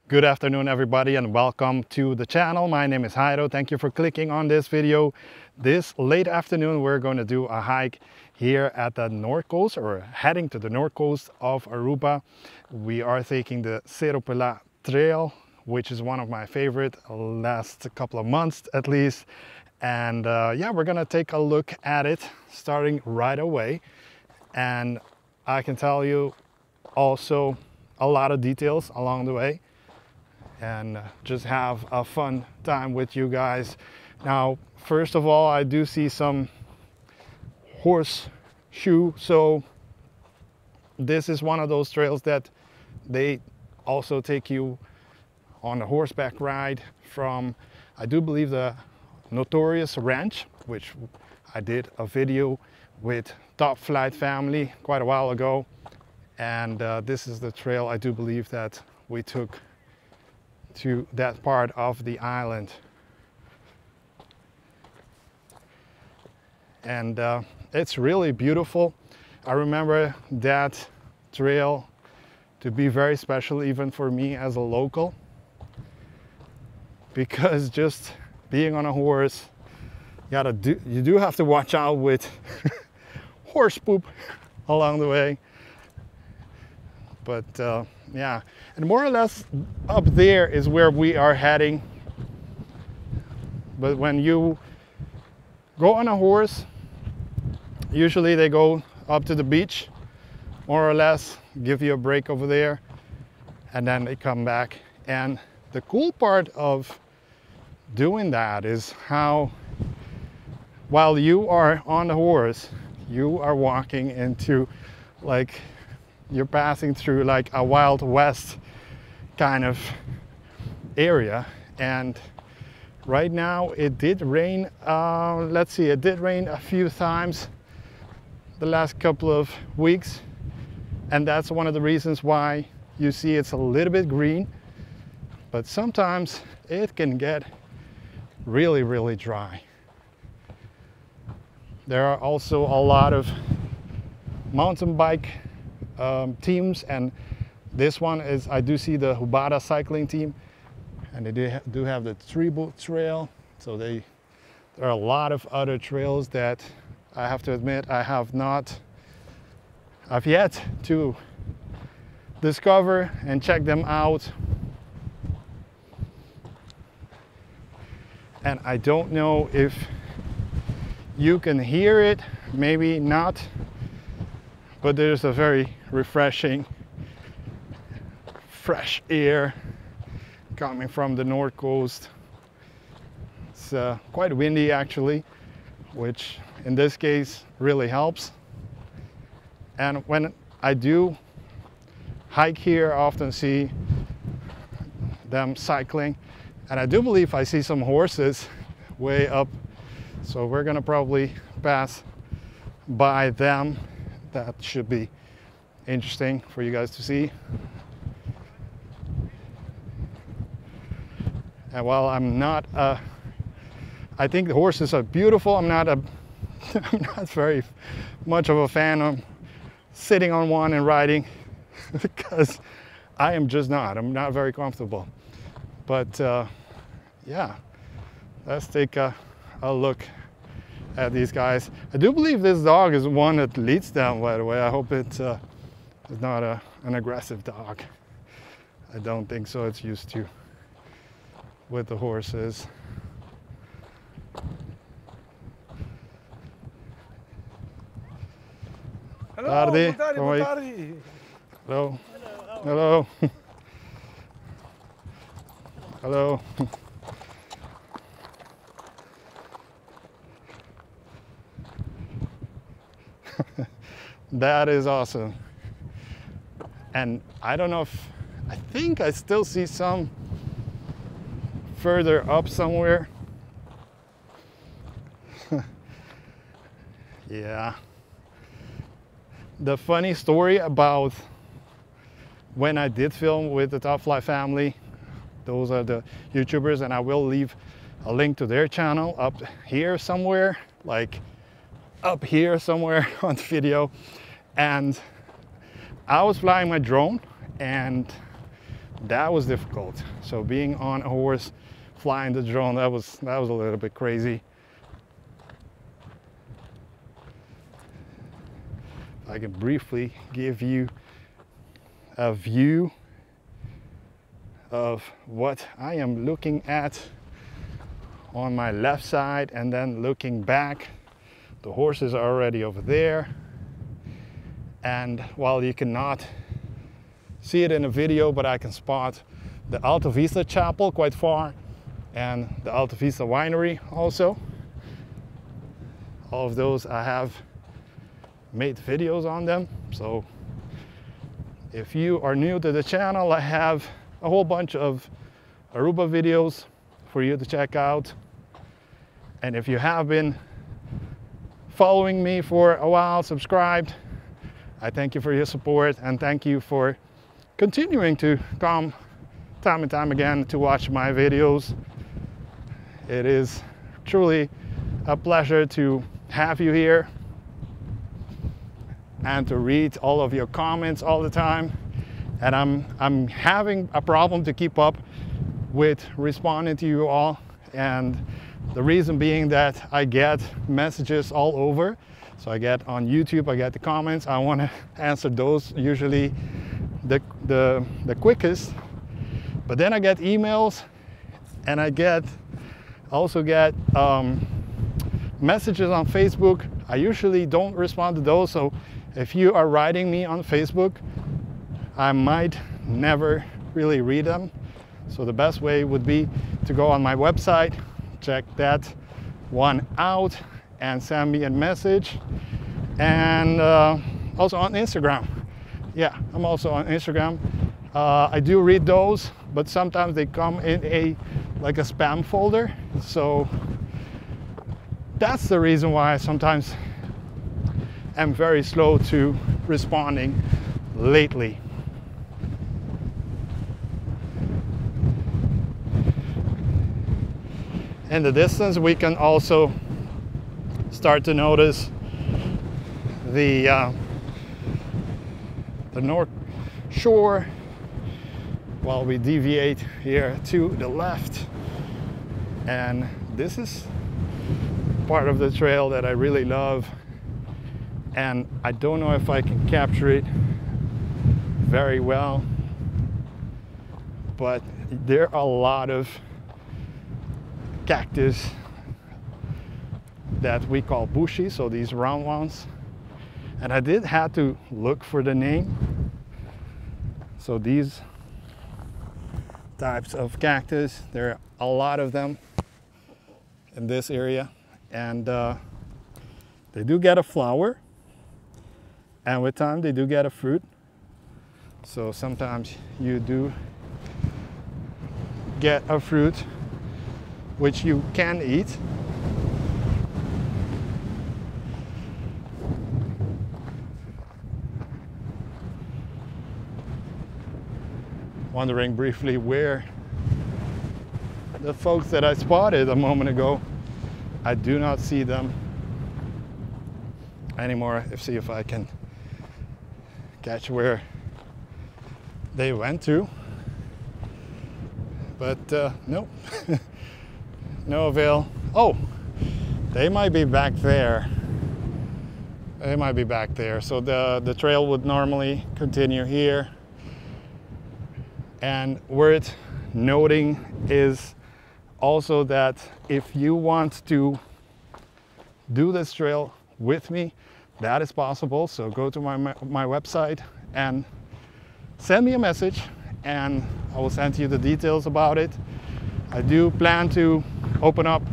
Good afternoon, everybody, and welcome to the channel. My name is Jairo. Thank you for clicking on this video. This late afternoon, we're going to do a hike here at the north coast, or heading to the north coast of Aruba. We are taking the Sero Pela trail, which is one of my favorite last couple of months at least. And yeah, we're gonna take a look at it starting right away. And I can tell you also a lot of details along the way, and just have a fun time with you guys. Now, first of all, I do see some horseshoe, so this is one of those trails that they also take you on a horseback ride from, I do believe, the Notorious Ranch, which I did a video with Top Flight family quite a while ago, and this is the trail I do believe that we took to that part of the island. And it's really beautiful. I remember that trail to be very special even for me as a local, because just being on a horse, you do have to watch out with horse poop along the way. But yeah, and more or less up there is where we are heading. But when you go on a horse, usually they go up to the beach, more or less, give you a break over there, and then they come back. And the cool part of doing that is how, while you are on the horse, you are walking into, like, you're passing through like a Wild West kind of area. And right now it did rain. Let's see, it did rain a few times the last couple of weeks, and that's one of the reasons why you see it's a little bit green. But sometimes it can get really dry. There are also a lot of mountain bike teams, and this one is, I do see the Hubada cycling team, and they do have the Tribute Trail. So there are a lot of other trails that I have to admit I've yet to discover and check them out. And I don't know if you can hear it, maybe not, but there's a very refreshing, fresh air coming from the north coast. It's quite windy actually, which in this case really helps. And when I do hike here, I often see them cycling, and I do believe I see some horses way up, so we're gonna probably pass by them. That should be interesting for you guys to see. And while I'm not I think the horses are beautiful, I'm not very much of a fan of sitting on one and riding because I'm not very comfortable. But yeah, let's take a look at these guys. I do believe this dog is the one that leads them, by the way. I hope it is not an aggressive dog. I don't think so. It's used to with the horses. Hello, Tarde. tarde. Hello. Hello. Hello. That is awesome. And I don't know if, I think I still see some further up somewhere. Yeah. The funny story about when I did film with the Top Flight family, those are the YouTubers, and I will leave a link to their channel up here somewhere, like up here somewhere on the video. And I was flying my drone, and that was difficult. So being on a horse, flying the drone, that was a little bit crazy. I can briefly give you a view of what I am looking at on my left side, and then looking back, the horses are already over there. And while you cannot see it in a video, but I can spot the Alta Vista Chapel quite far, and the Alta Vista Winery also. All of those I have made videos on them. So if you are new to the channel, I have a whole bunch of Aruba videos for you to check out. And if you have been following me for a while, subscribed, I thank you for your support, and thank you for continuing to come time and time again to watch my videos. It is truly a pleasure to have you here and to read all of your comments all the time. And I'm having a problem to keep up with responding to you all, and the reason being that I get messages all over. So I get on YouTube, I get the comments, I want to answer those usually the quickest. But then I get emails, and I also get messages on Facebook. I usually don't respond to those, so if you are writing me on Facebook, I might never really read them. So the best way would be to go on my website, check that one out, and send me a message. And also on Instagram. Yeah, I'm also on Instagram. I do read those, but sometimes they come in like a spam folder. So that's the reason why I sometimes am very slow to responding lately. In the distance, we can also start to notice the North Shore while we deviate here to the left. And this is part of the trail that I really love, and I don't know if I can capture it very well, but there are a lot of cactus that we call bushy, so these round ones. And I did have to look for the name. So these types of cactus, there are a lot of them in this area, and they do get a flower, and with time they do get a fruit. So sometimes you do get a fruit which you can eat. Wondering briefly where the folks that I spotted a moment ago. I do not see them anymore. Let's see if I can catch where they went to. But nope, no avail. Oh, they might be back there. They might be back there. So the trail would normally continue here. And worth noting is also that if you want to do this trail with me, that is possible. So go to my website and send me a message, and I will send you the details about it. I do plan to open up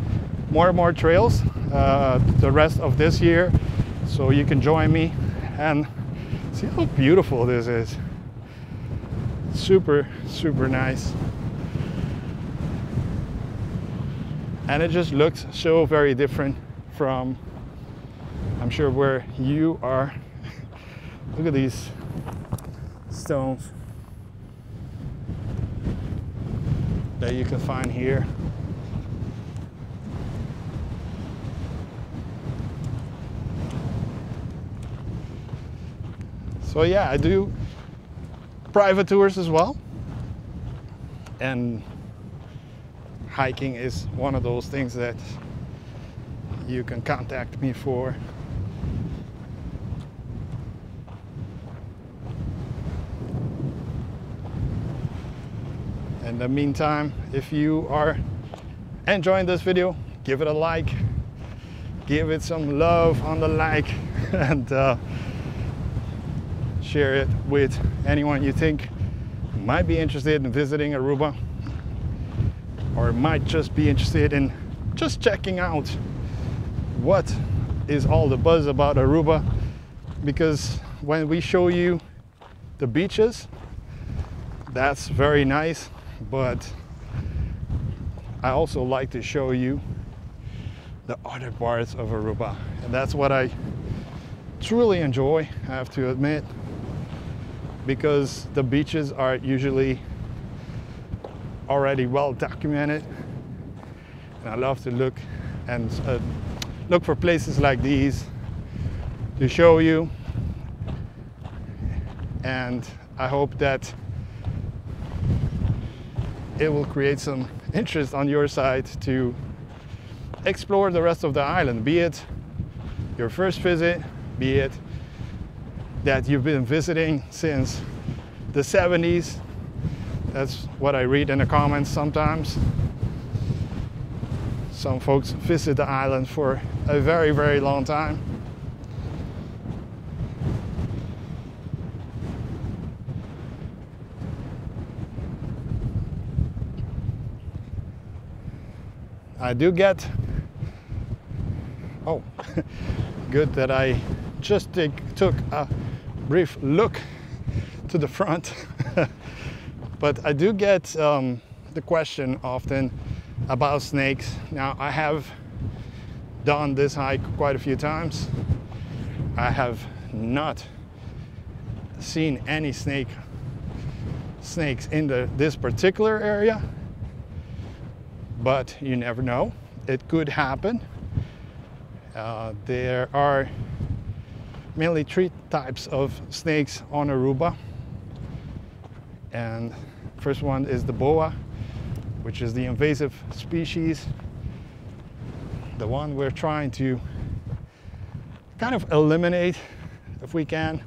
more and more trails the rest of this year, so you can join me and see how beautiful this is. Super, super nice. And it just looks so very different from, I'm sure, where you are. Look at these stones that you can find here. So yeah, I do private tours as well. and hiking is one of those things that you can contact me for. In the meantime, if you are enjoying this video, give it a like, give it some love on the like, and share it with anyone you think might be interested in visiting Aruba, or might just be interested in just checking out what is all the buzz about Aruba. Because when we show you the beaches, that's very nice, but I also like to show you the other parts of Aruba, and that's what I truly enjoy, I have to admit, because the beaches are usually already well documented, and I love to look for places like these to show you, and I hope that it will create some interest on your side to explore the rest of the island, be it your first visit, be it that you've been visiting since the 70s. That's what I read in the comments sometimes. Some folks visit the island for a very, very long time. I do get, oh, good that I just took a brief look to the front. But I do get the question often about snakes. Now, I have done this hike quite a few times. I have not seen any snakes in this particular area, but you never know. It could happen. There are mainly 3 types of snakes on Aruba, and first one is the boa, which is the invasive species, the one we're trying to kind of eliminate if we can.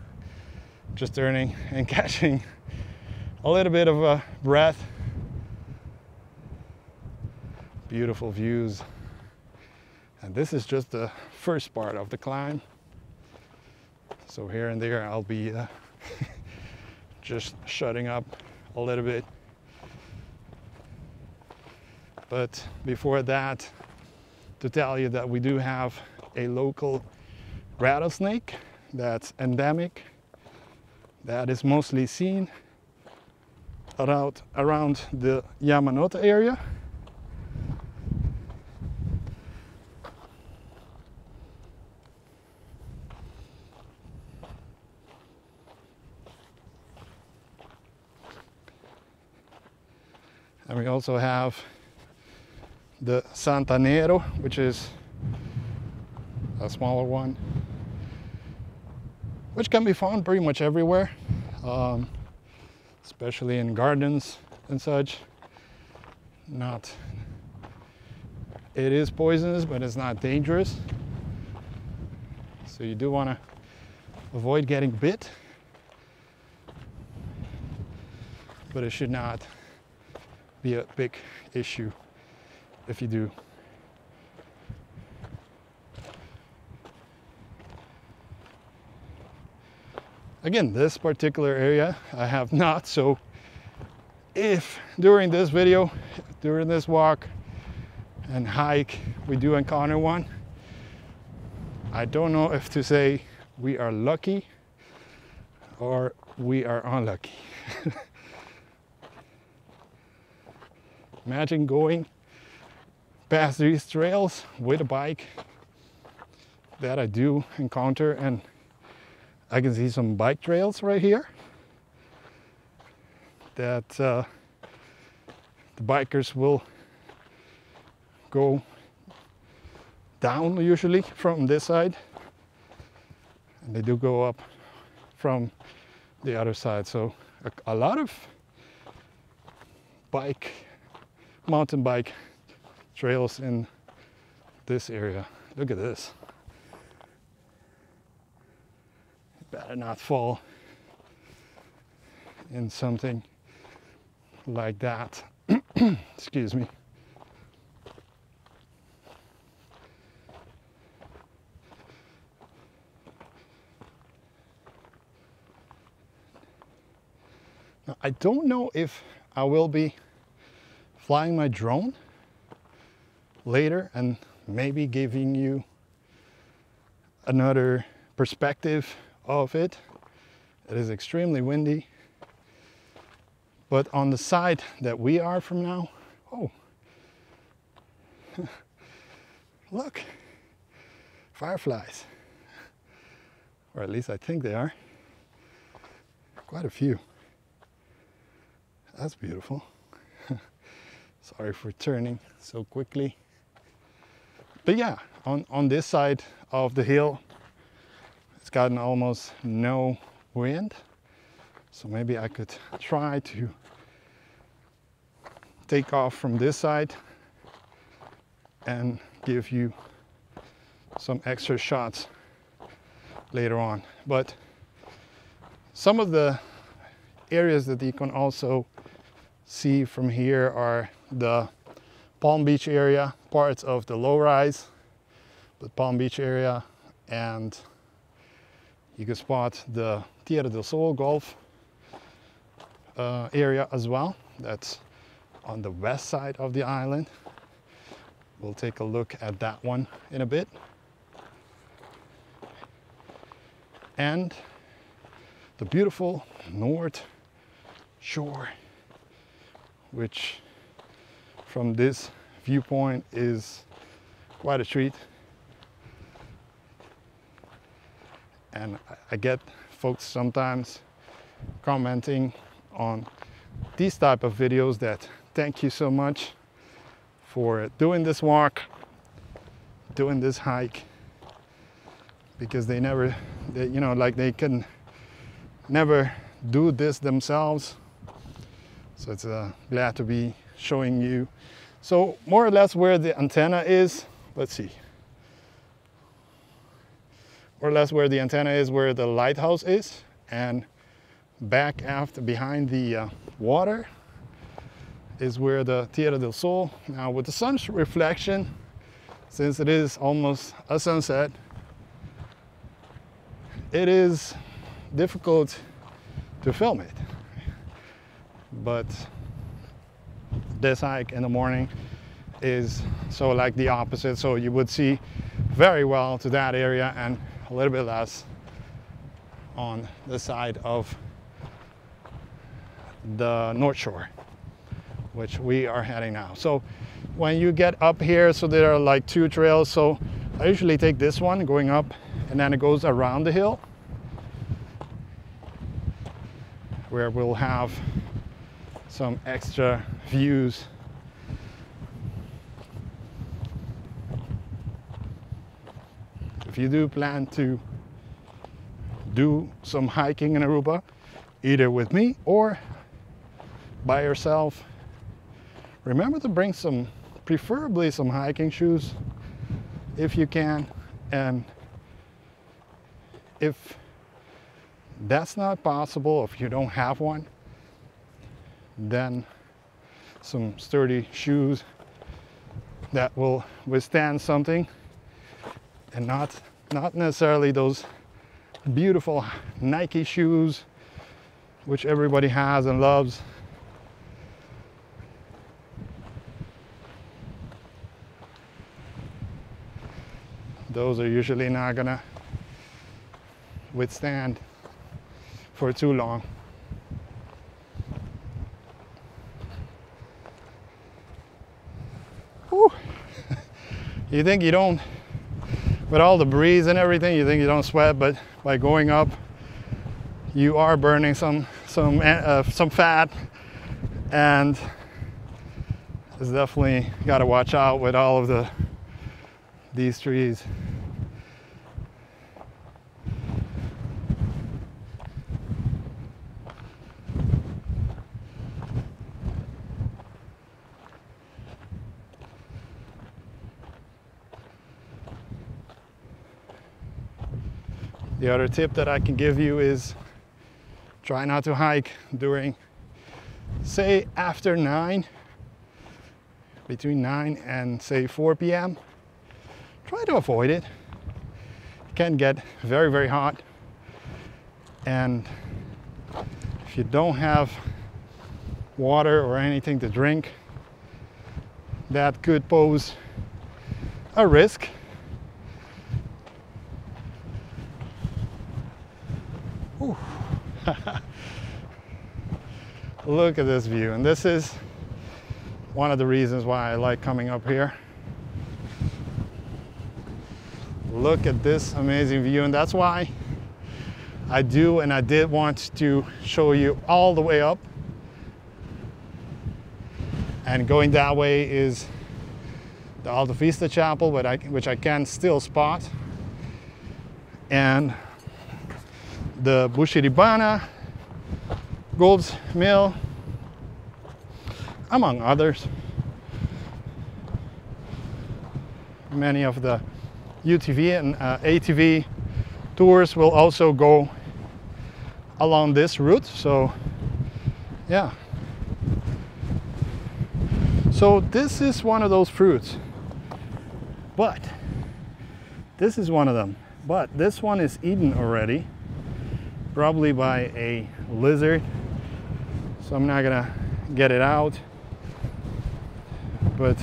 Just turning and catching a little bit of a breath. Beautiful views, and this is just the first part of the climb. So here and there I'll be just shutting up a little bit. But before that, to tell you that we do have a local rattlesnake that's endemic, that is mostly seen around the Yamanote area. And we also have the Santanero, which is a smaller one, which can be found pretty much everywhere, especially in gardens and such. It is poisonous, but it's not dangerous. So you do want to avoid getting bit, but it should not be a big issue if you do. Again, this particular area I have not, so if during this video, during this walk and hike, we do encounter one, I don't know if to say we are lucky or we are unlucky. Imagine going past these trails with a bike that I do encounter, and I can see some bike trails right here that the bikers will go down usually from this side, and they do go up from the other side. So a lot of mountain bike trails in this area. Look at this. Better not fall in something like that. Excuse me. Now, I don't know if I will be flying my drone later and maybe giving you another perspective of it. It is extremely windy, but on the side that we are from now, oh, look, fireflies, or at least I think they are, quite a few. That's beautiful. Sorry for turning so quickly. But yeah, on this side of the hill, it's gotten almost no wind. So maybe I could try to take off from this side and give you some extra shots later on. But some of the areas that you can also see from here are the Palm Beach area, parts of the low rise, the Palm Beach area, and you can spot the Tierra del Sol Golf area as well. That's on the west side of the island. We'll take a look at that one in a bit. And the beautiful North Shore, which from this viewpoint is quite a treat. And I get folks sometimes commenting on these type of videos that thank you so much for doing this walk, doing this hike, because they never, you know, like they can never do this themselves. So it's glad to be showing you. So more or less where the antenna is, let's see. More or less where the antenna is, where the lighthouse is, and back after behind the water is where the Tierra del Sol. Now with the sun's reflection, since it is almost a sunset, it is difficult to film it. But this hike in the morning is so like the opposite, so you would see very well to that area and a little bit less on the side of the North Shore, which we are heading now. So when you get up here, so there are like two trails, so I usually take this one going up and then it goes around the hill where we'll have some extra views. If you do plan to do some hiking in Aruba, either with me or by yourself, remember to bring some, preferably some hiking shoes if you can. And if that's not possible, if you don't have one, then some sturdy shoes that will withstand something, and not necessarily those beautiful Nike shoes which everybody has and loves. Those are usually not gonna withstand for too long. Whew. You think you don't, with all the breeze and everything, you think you don't sweat, but by going up, you are burning some fat, and it's definitely got to watch out with all of these trees. The other tip that I can give you is try not to hike during, say, after 9, between 9 and say 4 p.m. Try to avoid it. It can get very, very hot. And if you don't have water or anything to drink, that could pose a risk. Look at this view, and this is one of the reasons why I like coming up here. Look at this amazing view, and that's why I did want to show you all the way up. And going that way is the Alta Vista Chapel, which I can still spot, and the Bushiribana Gold Mill, among others. Many of the UTV and ATV tours will also go along this route, so yeah. So this is one of those fruits, but this is one of them, but this one is eaten already, probably by a lizard, so I'm not gonna get it out. But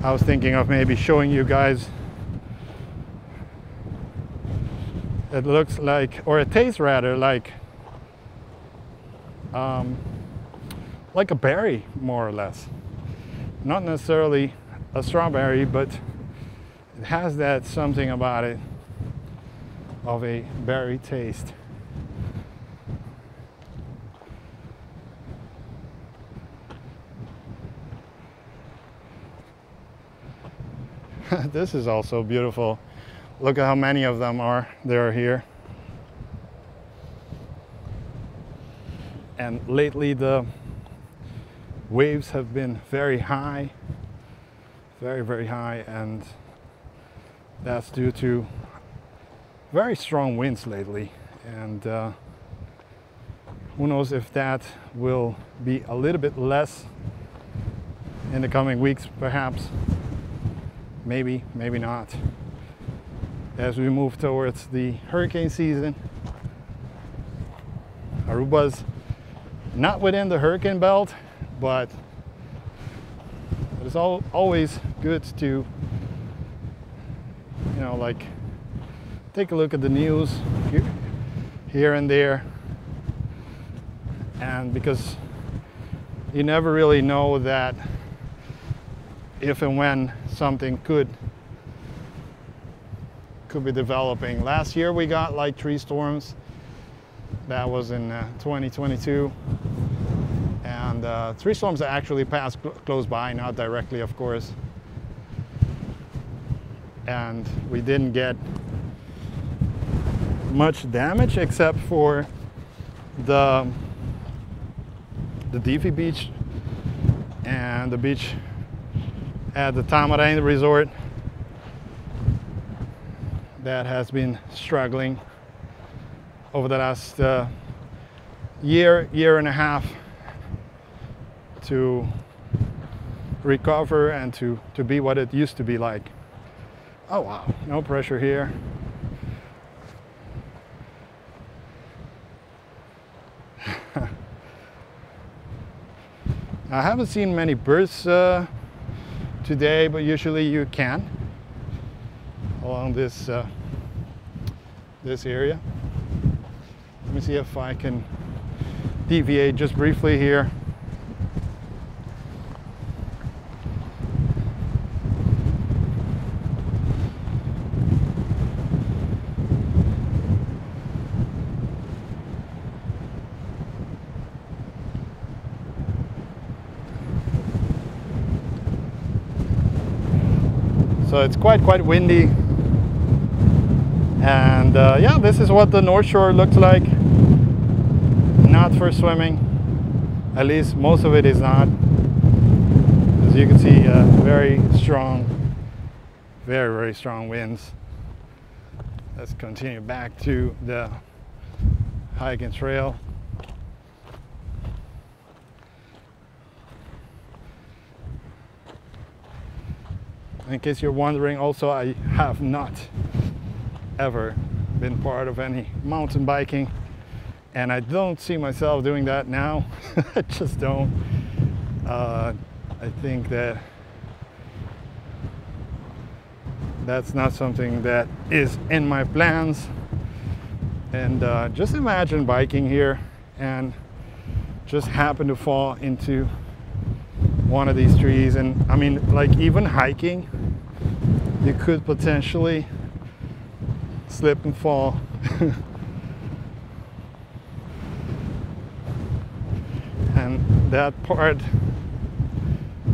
I was thinking of maybe showing you guys. It looks like, or it tastes rather like a berry, more or less. Not necessarily a strawberry, but it has that something about it of a berry taste. This is also beautiful. Look at how many of them there are here. And lately the waves have been very high, very, very high, and that's due to very strong winds lately. And who knows if that will be a little bit less in the coming weeks, perhaps. Maybe, maybe not. As we move towards the hurricane season, Aruba's not within the hurricane belt, but it's always good to, you know, like take a look at the news here and there, and because you never really know that if and when something could be developing. Last year we got like 3 storms. That was in 2022, and 3 storms that actually passed close by, not directly, of course. And we didn't get much damage except for the Divi beach and the beach at the Tamarine resort that has been struggling over the last year and a half to recover and to be what it used to be like. Oh wow, no pressure here. I haven't seen many birds today, but usually you can along this this area. Let me see if I can deviate just briefly here. So it's quite windy, and yeah, this is what the North Shore looks like. Not for swimming, at least most of it is not. As you can see, very strong, very strong winds. Let's continue back to the hiking trail. In case you're wondering, also, I have not ever been part of any mountain biking, and I don't see myself doing that now. I just don't. I think that that's not something that is in my plans. And just imagine biking here and just happen to fall into one of these trees. And I mean, like, even hiking, you could potentially slip and fall. And that part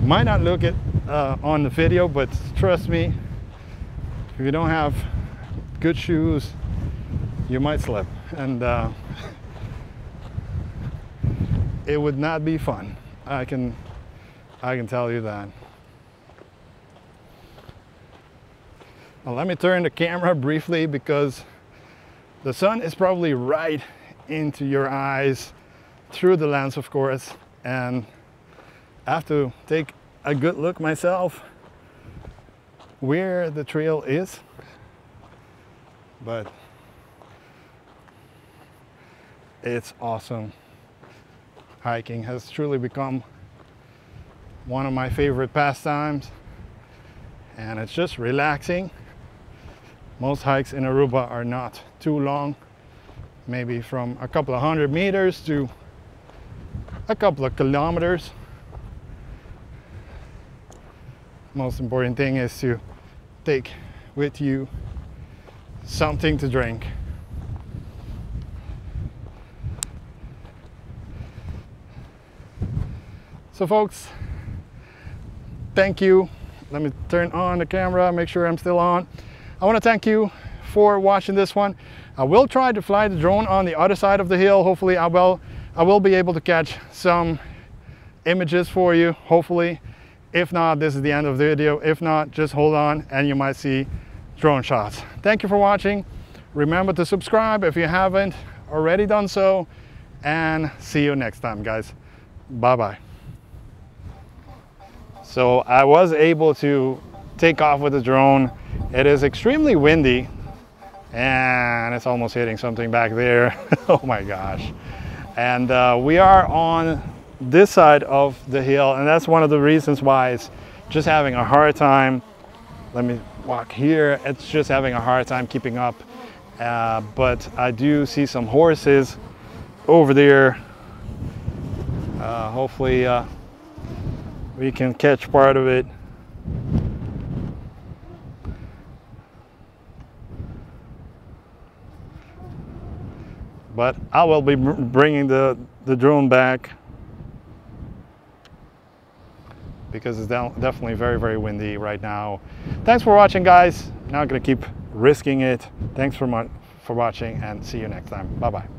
might not look it on the video, but trust me, if you don't have good shoes, you might slip, and it would not be fun. I can tell you that. Now, let me turn the camera briefly, because the sun is probably right into your eyes through the lens, of course, and I have to take a good look myself where the trail is. But it's awesome. Hiking has truly become one of my favorite pastimes, and it's just relaxing. Most hikes in Aruba are not too long, maybe from a couple of 100 meters to a couple of kilometers. Most important thing is to take with you something to drink. So folks, thank you. Let me turn on the camera, make sure I'm still on. I want to thank you for watching this one. I will try to fly the drone on the other side of the hill. Hopefully I will be able to catch some images for you, hopefully. If not, this is the end of the video. If not, just hold on and you might see drone shots. Thank you for watching. Remember to subscribe if you haven't already done so, and see you next time, guys. Bye-bye. So I was able to take off with the drone. It is extremely windy, and it's almost hitting something back there. Oh my gosh. And we are on this side of the hill, and that's one of the reasons why it's just having a hard time. Let me walk here. It's just having a hard time keeping up, but I do see some horses over there. Hopefully we can catch part of it. But I will be bringing the drone back, because it's definitely very, very windy right now. Thanks for watching, guys. Now I'm gonna keep risking it. Thanks for watching, and see you next time. Bye-bye.